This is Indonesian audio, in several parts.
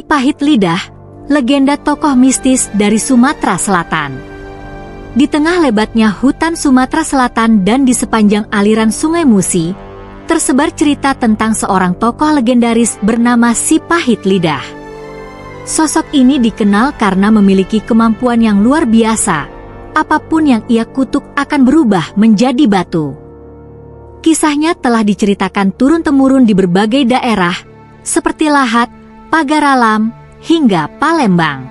Si Pahit Lidah, legenda tokoh mistis dari Sumatera Selatan. Di tengah lebatnya hutan Sumatera Selatan dan di sepanjang aliran Sungai Musi, tersebar cerita tentang seorang tokoh legendaris bernama Si Pahit Lidah. Sosok ini dikenal karena memiliki kemampuan yang luar biasa. Apapun yang ia kutuk akan berubah menjadi batu. Kisahnya telah diceritakan turun-temurun di berbagai daerah, seperti Lahat, Pagar Alam, hingga Palembang.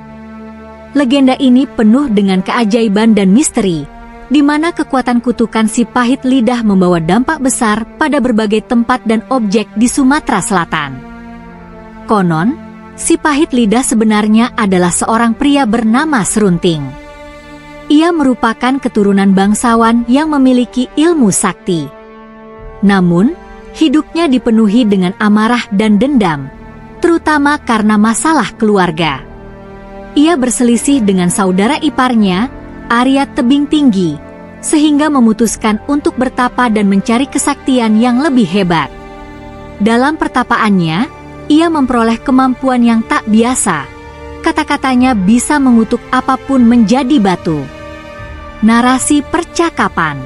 Legenda ini penuh dengan keajaiban dan misteri, di mana kekuatan kutukan Si Pahit Lidah membawa dampak besar pada berbagai tempat dan objek di Sumatera Selatan. Konon, Si Pahit Lidah sebenarnya adalah seorang pria bernama Serunting. Ia merupakan keturunan bangsawan yang memiliki ilmu sakti. Namun, hidupnya dipenuhi dengan amarah dan dendam, terutama karena masalah keluarga. Ia berselisih dengan saudara iparnya, Arya Tebing Tinggi, sehingga memutuskan untuk bertapa dan mencari kesaktian yang lebih hebat. Dalam pertapaannya, ia memperoleh kemampuan yang tak biasa. Kata-katanya bisa mengutuk apapun menjadi batu. Narasi percakapan.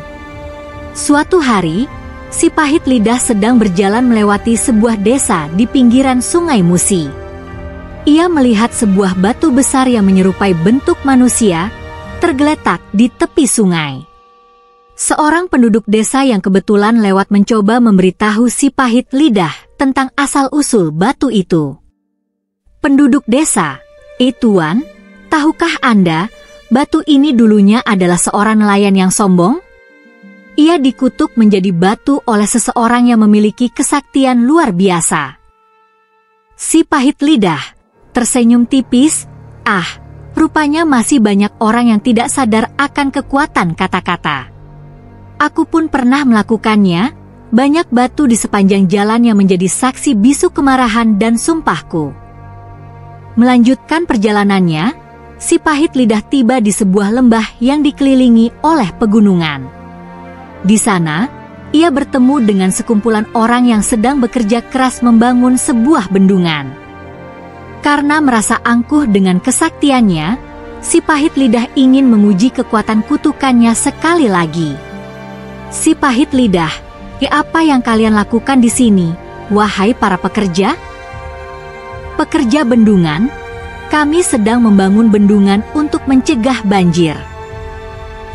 Suatu hari, Si Pahit Lidah sedang berjalan melewati sebuah desa di pinggiran Sungai Musi. Ia melihat sebuah batu besar yang menyerupai bentuk manusia, tergeletak di tepi sungai. Seorang penduduk desa yang kebetulan lewat mencoba memberitahu Si Pahit Lidah tentang asal-usul batu itu. Penduduk desa, Tuan, tahukah Anda, batu ini dulunya adalah seorang nelayan yang sombong? Ia dikutuk menjadi batu oleh seseorang yang memiliki kesaktian luar biasa. Si Pahit Lidah tersenyum tipis. Rupanya masih banyak orang yang tidak sadar akan kekuatan kata-kata. Aku pun pernah melakukannya. Banyak batu di sepanjang jalan yang menjadi saksi bisu kemarahan dan sumpahku. Melanjutkan perjalanannya, Si Pahit Lidah tiba di sebuah lembah yang dikelilingi oleh pegunungan. Di sana, ia bertemu dengan sekumpulan orang yang sedang bekerja keras membangun sebuah bendungan. Karena merasa angkuh dengan kesaktiannya, Si Pahit Lidah ingin menguji kekuatan kutukannya sekali lagi. Si Pahit Lidah, apa yang kalian lakukan di sini, wahai para pekerja? Pekerja bendungan, kami sedang membangun bendungan untuk mencegah banjir.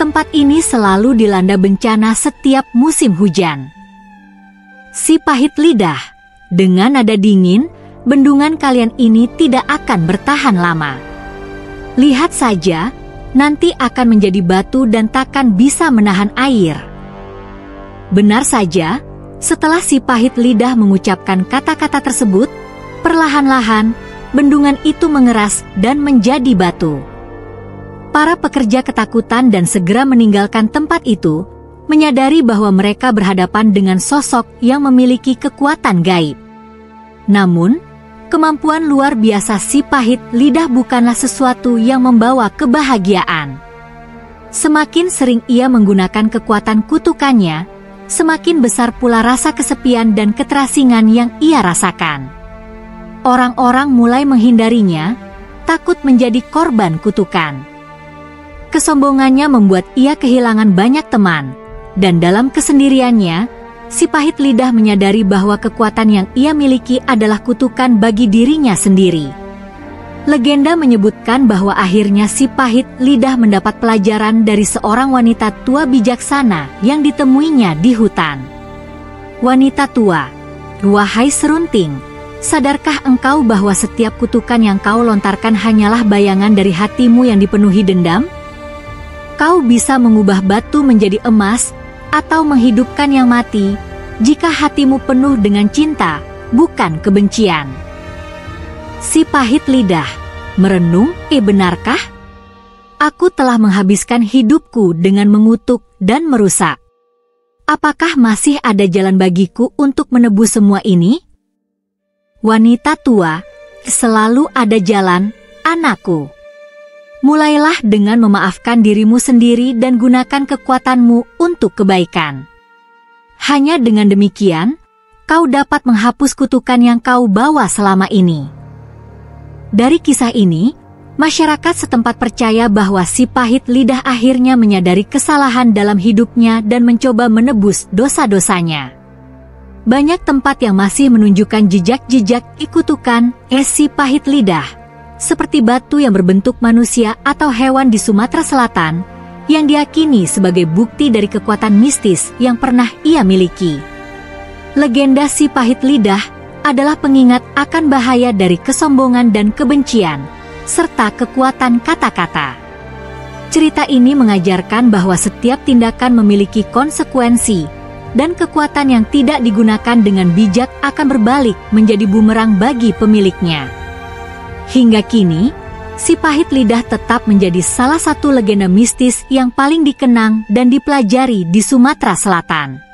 Tempat ini selalu dilanda bencana setiap musim hujan. Si Pahit Lidah, dengan nada dingin, bendungan kalian ini tidak akan bertahan lama. Lihat saja, nanti akan menjadi batu dan takkan bisa menahan air. Benar saja, setelah Si Pahit Lidah mengucapkan kata-kata tersebut, perlahan-lahan, bendungan itu mengeras dan menjadi batu. Para pekerja ketakutan dan segera meninggalkan tempat itu, menyadari bahwa mereka berhadapan dengan sosok yang memiliki kekuatan gaib. Namun, kemampuan luar biasa Si Pahit Lidah bukanlah sesuatu yang membawa kebahagiaan. Semakin sering ia menggunakan kekuatan kutukannya, semakin besar pula rasa kesepian dan keterasingan yang ia rasakan. Orang-orang mulai menghindarinya, takut menjadi korban kutukan. Kesombongannya membuat ia kehilangan banyak teman, dan dalam kesendiriannya, Si Pahit Lidah menyadari bahwa kekuatan yang ia miliki adalah kutukan bagi dirinya sendiri. Legenda menyebutkan bahwa akhirnya Si Pahit Lidah mendapat pelajaran dari seorang wanita tua bijaksana yang ditemuinya di hutan. Wanita tua, wahai Serunting, sadarkah engkau bahwa setiap kutukan yang kau lontarkan hanyalah bayangan dari hatimu yang dipenuhi dendam? Kau bisa mengubah batu menjadi emas, atau menghidupkan yang mati, jika hatimu penuh dengan cinta, bukan kebencian. Si Pahit Lidah merenung, benarkah? Aku telah menghabiskan hidupku dengan mengutuk dan merusak. Apakah masih ada jalan bagiku untuk menebus semua ini? Wanita tua, selalu ada jalan, anakku. Mulailah dengan memaafkan dirimu sendiri dan gunakan kekuatanmu untuk kebaikan. Hanya dengan demikian, kau dapat menghapus kutukan yang kau bawa selama ini. Dari kisah ini, masyarakat setempat percaya bahwa si pahit lidah akhirnya menyadari kesalahan dalam hidupnya dan mencoba menebus dosa-dosanya. Banyak tempat yang masih menunjukkan jejak-jejak ikutukan si pahit lidah, seperti batu yang berbentuk manusia atau hewan di Sumatera Selatan, yang diyakini sebagai bukti dari kekuatan mistis yang pernah ia miliki. Legenda si pahit lidah adalah pengingat akan bahaya dari kesombongan dan kebencian, serta kekuatan kata-kata. Cerita ini mengajarkan bahwa setiap tindakan memiliki konsekuensi, dan kekuatan yang tidak digunakan dengan bijak akan berbalik menjadi bumerang bagi pemiliknya. Hingga kini, si pahit lidah tetap menjadi salah satu legenda mistis yang paling dikenang dan dipelajari di Sumatera Selatan.